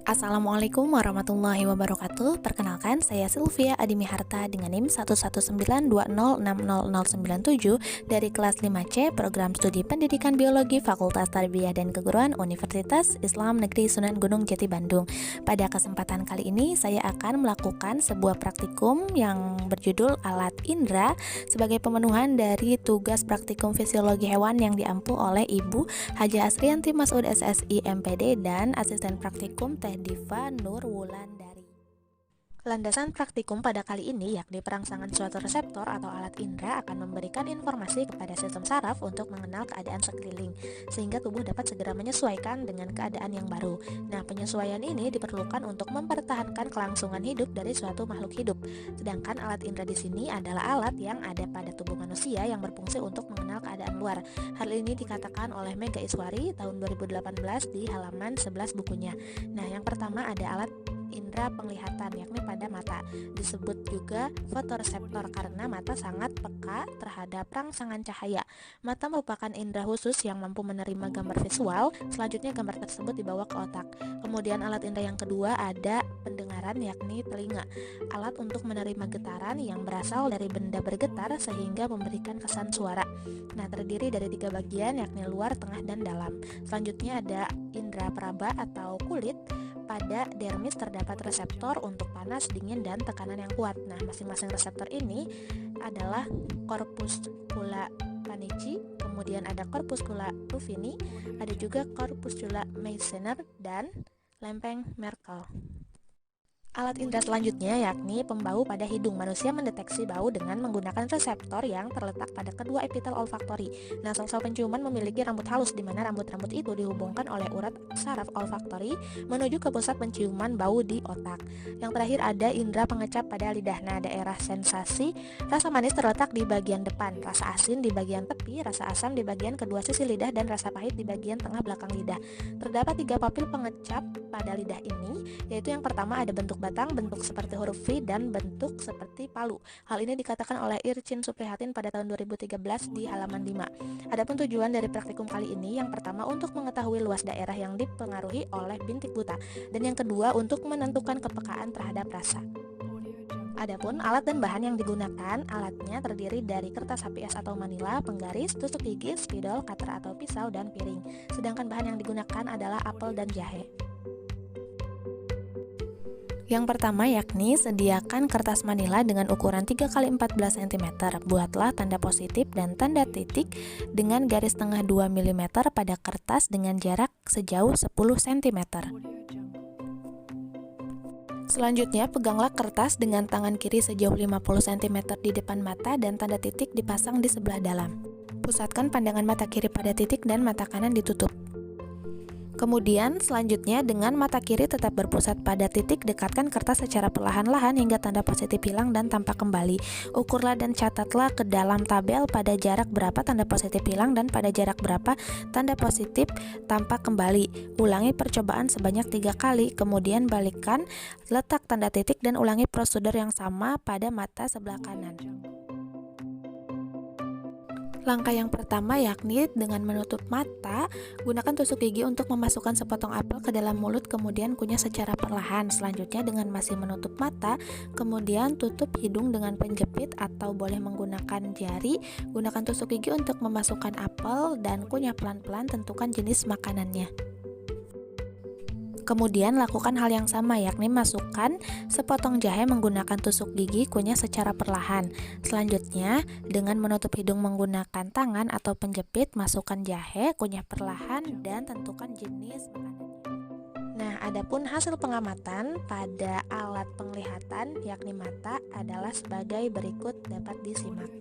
Assalamualaikum warahmatullahi wabarakatuh. Perkenalkan, saya Sylvia Adimiharta dengan NIM 11920600097 dari kelas 5C Program Studi Pendidikan Biologi Fakultas Tarbiyah dan Keguruan Universitas Islam Negeri Sunan Gunung Jati Bandung. Pada kesempatan kali ini saya akan melakukan sebuah praktikum yang berjudul Alat Indra sebagai pemenuhan dari tugas praktikum fisiologi hewan yang diampu oleh Ibu Haja Asrianti Masud SSI MPD dan asisten praktikum Teh Diva Nur Wulandari. Landasan praktikum pada kali ini yakni perangsangan suatu reseptor atau alat indera akan memberikan informasi kepada sistem saraf untuk mengenal keadaan sekeliling, sehingga tubuh dapat segera menyesuaikan dengan keadaan yang baru. Nah, penyesuaian ini diperlukan untuk mempertahankan kelangsungan hidup dari suatu makhluk hidup. Sedangkan alat indera di sini adalah alat yang ada pada tubuh manusia yang berfungsi untuk mengenal keadaan luar. Hal ini dikatakan oleh Mega Iswari tahun 2018 di halaman 11 bukunya. Nah, yang pertama ada alat indera penglihatan, yakni pada mata. Disebut juga fotoreseptor karena mata sangat peka terhadap rangsangan cahaya. Mata merupakan indera khusus yang mampu menerima gambar visual. Selanjutnya gambar tersebut dibawa ke otak. Kemudian alat indera yang kedua ada pendengaran, yakni telinga. Alat untuk menerima getaran yang berasal dari benda bergetar sehingga memberikan kesan suara. Nah, terdiri dari 3 bagian, yakni luar, tengah, dan dalam. Selanjutnya ada indera peraba atau kulit. Pada dermis terdapat reseptor untuk panas, dingin, dan tekanan yang kuat. Nah, masing-masing reseptor ini adalah corpuscula panici, kemudian ada corpuscula ruffini, ada juga corpuscula meissner, dan lempeng Merkel. Alat indera selanjutnya yakni pembau pada hidung. Manusia mendeteksi bau dengan menggunakan reseptor yang terletak pada kedua epitel olfaktori. Nah, sel-sel penciuman memiliki rambut halus di mana rambut-rambut itu dihubungkan oleh urat saraf olfaktori menuju ke pusat penciuman bau di otak. Yang terakhir ada indera pengecap pada lidah. Nah, daerah sensasi rasa manis terletak di bagian depan, rasa asin di bagian tepi, rasa asam di bagian kedua sisi lidah, dan rasa pahit di bagian tengah belakang lidah. Terdapat 3 papil pengecap pada lidah ini, yaitu yang pertama ada bentuk batang, bentuk seperti huruf V, dan bentuk seperti palu. Hal ini dikatakan oleh Irchin Suprihatin pada tahun 2013 di halaman 5. Adapun tujuan dari praktikum kali ini, yang pertama untuk mengetahui luas daerah yang dipengaruhi oleh bintik buta, dan yang kedua untuk menentukan kepekaan terhadap rasa. Adapun alat dan bahan yang digunakan, alatnya terdiri dari kertas HPS atau manila, penggaris, tusuk gigi, spidol, cutter atau pisau, dan piring. Sedangkan bahan yang digunakan adalah apel dan jahe. Yang pertama yakni sediakan kertas manila dengan ukuran 3x14 cm. Buatlah tanda positif dan tanda titik dengan garis tengah 2 mm pada kertas dengan jarak sejauh 10 cm. Selanjutnya, peganglah kertas dengan tangan kiri sejauh 50 cm di depan mata dan tanda titik dipasang di sebelah dalam. Pusatkan pandangan mata kiri pada titik dan mata kanan ditutup. Kemudian selanjutnya dengan mata kiri tetap berpusat pada titik, dekatkan kertas secara perlahan-lahan hingga tanda positif hilang dan tampak kembali. Ukurlah dan catatlah ke dalam tabel pada jarak berapa tanda positif hilang dan pada jarak berapa tanda positif tampak kembali. Ulangi percobaan sebanyak 3 kali, kemudian balikkan, letak tanda titik dan ulangi prosedur yang sama pada mata sebelah kanan. Langkah yang pertama yakni dengan menutup mata, gunakan tusuk gigi untuk memasukkan sepotong apel ke dalam mulut, kemudian kunyah secara perlahan. Selanjutnya dengan masih menutup mata, kemudian tutup hidung dengan penjepit atau boleh menggunakan jari. Gunakan tusuk gigi untuk memasukkan apel dan kunyah pelan-pelan, tentukan jenis makanannya. Kemudian lakukan hal yang sama, yakni masukkan sepotong jahe menggunakan tusuk gigi, kunyah secara perlahan. Selanjutnya, dengan menutup hidung menggunakan tangan atau penjepit, masukkan jahe, kunyah perlahan, dan tentukan jenis makanannya. Nah, adapun hasil pengamatan pada alat penglihatan, yakni mata, adalah sebagai berikut, dapat disimak.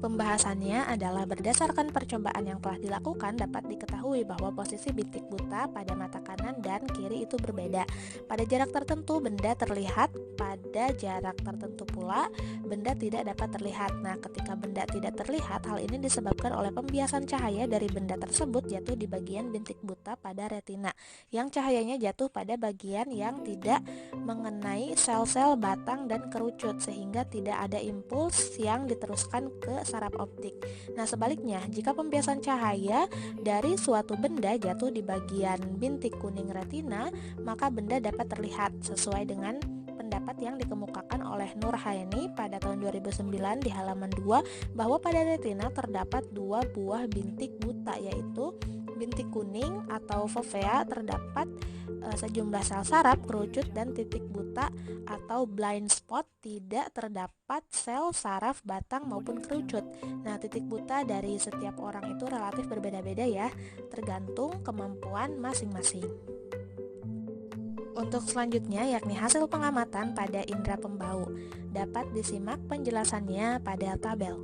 Pembahasannya adalah berdasarkan percobaan yang telah dilakukan dapat diketahui bahwa posisi bintik buta pada mata kanan dan kiri itu berbeda. Pada jarak tertentu benda terlihat, pada jarak tertentu pula benda tidak dapat terlihat. Nah, ketika benda tidak terlihat, hal ini disebabkan oleh pembiasan cahaya dari benda tersebut jatuh di bagian bintik buta pada retina, yang cahayanya jatuh pada bagian yang tidak mengenai sel-sel batang dan kerucut, sehingga tidak ada impuls yang diteruskan ke saraf optik. Nah, sebaliknya, jika pembiasan cahaya dari suatu benda jatuh di bagian bintik kuning retina, maka benda dapat terlihat sesuai dengan pendapat yang dikemukakan oleh Nur Hayani pada tahun 2009 di halaman 2, bahwa pada retina terdapat dua buah bintik buta, yaitu bintik kuning atau fovea, terdapat sejumlah sel saraf, kerucut, dan titik buta atau blind spot, tidak terdapat sel saraf batang maupun kerucut. Nah, titik buta dari setiap orang itu relatif berbeda-beda ya, tergantung kemampuan masing-masing. Untuk selanjutnya yakni hasil pengamatan pada indera pembau. Dapat disimak penjelasannya pada tabel.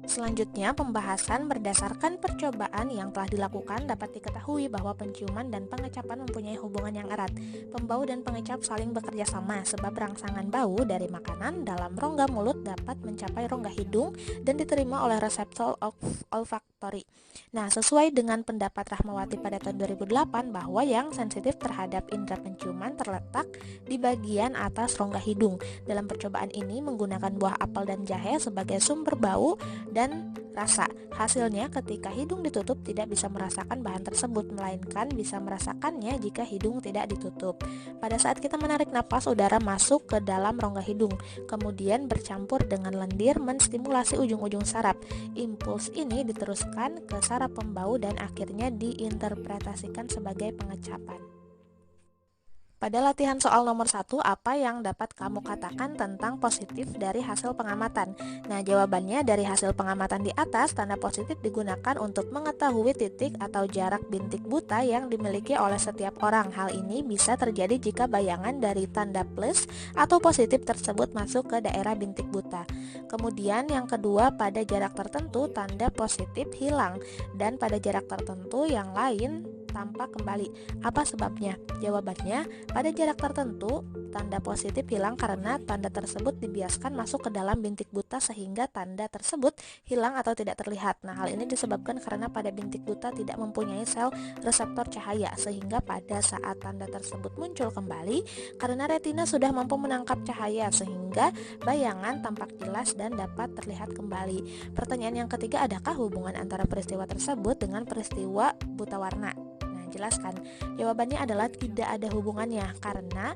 Selanjutnya, pembahasan berdasarkan percobaan yang telah dilakukan dapat diketahui bahwa penciuman dan pengecapan mempunyai hubungan yang erat. Pembau dan pengecap saling bekerja sama sebab rangsangan bau dari makanan dalam rongga mulut dapat mencapai rongga hidung dan diterima oleh reseptor olfaktori. Nah, sesuai dengan pendapat Rahmawati pada tahun 2008 bahwa yang sensitif terhadap indera penciuman terletak di bagian atas rongga hidung. Dalam percobaan ini menggunakan buah apel dan jahe sebagai sumber bau dan rasa. Hasilnya, ketika hidung ditutup tidak bisa merasakan bahan tersebut, melainkan bisa merasakannya jika hidung tidak ditutup. Pada saat kita menarik napas, udara masuk ke dalam rongga hidung, kemudian bercampur dengan lendir menstimulasi ujung-ujung saraf. Impuls ini diteruskan ke saraf pembau dan akhirnya diinterpretasikan sebagai pengecapan. Pada latihan soal nomor 1, apa yang dapat kamu katakan tentang positif dari hasil pengamatan? Nah, jawabannya dari hasil pengamatan di atas, tanda positif digunakan untuk mengetahui titik atau jarak bintik buta yang dimiliki oleh setiap orang. Hal ini bisa terjadi jika bayangan dari tanda plus atau positif tersebut masuk ke daerah bintik buta. Kemudian yang kedua, pada jarak tertentu tanda positif hilang dan pada jarak tertentu yang lain tampak kembali. Apa sebabnya? Jawabannya, pada jarak tertentu tanda positif hilang karena tanda tersebut dibiaskan masuk ke dalam bintik buta sehingga tanda tersebut hilang atau tidak terlihat. Nah, hal ini disebabkan karena pada bintik buta tidak mempunyai sel reseptor cahaya, sehingga pada saat tanda tersebut muncul kembali, karena retina sudah mampu menangkap cahaya sehingga bayangan tampak jelas dan dapat terlihat kembali. Pertanyaan yang ketiga, adakah hubungan antara peristiwa tersebut dengan peristiwa buta warna? Jelaskan. Jawabannya adalah tidak ada hubungannya, karena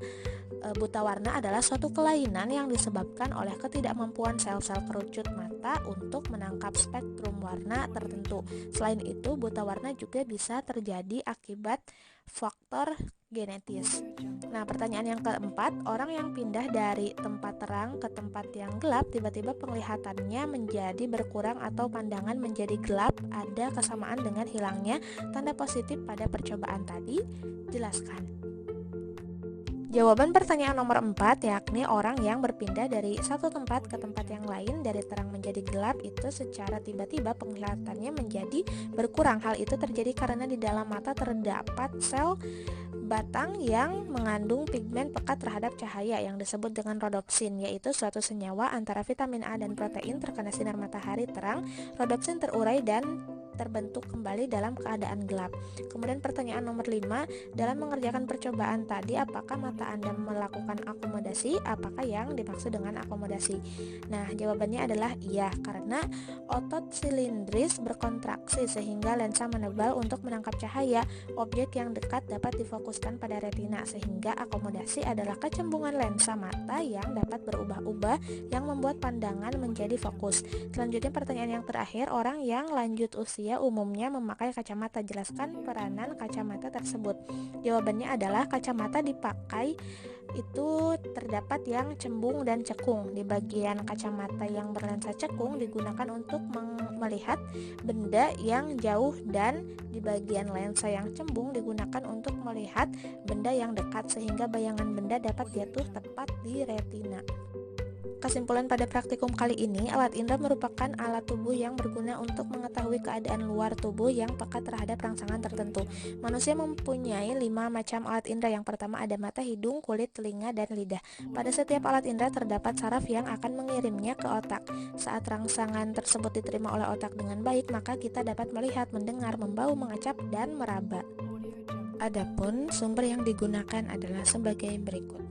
buta warna adalah suatu kelainan yang disebabkan oleh ketidakmampuan sel-sel kerucut mata untuk menangkap spektrum warna tertentu. Selain itu, buta warna juga bisa terjadi akibat faktor genetis. Nah, pertanyaan yang keempat, orang yang pindah dari tempat terang ke tempat yang gelap, tiba-tiba penglihatannya menjadi berkurang atau pandangan menjadi gelap, ada kesamaan dengan hilangnya tanda positif pada percobaan tadi? Jelaskan. Jawaban pertanyaan nomor 4, yakni orang yang berpindah dari satu tempat ke tempat yang lain dari terang menjadi gelap itu secara tiba-tiba penglihatannya menjadi berkurang. Hal itu terjadi karena di dalam mata terdapat sel batang yang mengandung pigmen pekat terhadap cahaya yang disebut dengan rodopsin, yaitu suatu senyawa antara vitamin A dan protein terkena sinar matahari terang. Rodopsin terurai dan terbentuk kembali dalam keadaan gelap. Kemudian pertanyaan nomor 5, dalam mengerjakan percobaan tadi apakah mata Anda melakukan akomodasi? Apakah yang dimaksud dengan akomodasi? Nah, jawabannya adalah iya, karena otot silindris berkontraksi sehingga lensa menebal untuk menangkap cahaya. Objek yang dekat dapat difokuskan pada retina, sehingga akomodasi adalah kecembungan lensa mata yang dapat berubah-ubah yang membuat pandangan menjadi fokus. Selanjutnya pertanyaan yang terakhir, orang yang lanjut usia umumnya memakai kacamata. Jelaskan peranan kacamata tersebut. Jawabannya adalah kacamata dipakai itu terdapat yang cembung dan cekung. Di bagian kacamata yang berlensa cekung digunakan untuk melihat benda yang jauh, dan di bagian lensa yang cembung digunakan untuk melihat benda yang dekat sehingga bayangan benda dapat jatuh tepat di retina. Kesimpulan pada praktikum kali ini, alat indera merupakan alat tubuh yang berguna untuk mengetahui keadaan luar tubuh yang peka terhadap rangsangan tertentu. Manusia mempunyai 5 macam alat indera. Yang pertama ada mata, hidung, kulit, telinga, dan lidah. Pada setiap alat indera terdapat saraf yang akan mengirimnya ke otak. Saat rangsangan tersebut diterima oleh otak dengan baik, maka kita dapat melihat, mendengar, membau, mengecap, dan meraba. Adapun sumber yang digunakan adalah sebagai berikut.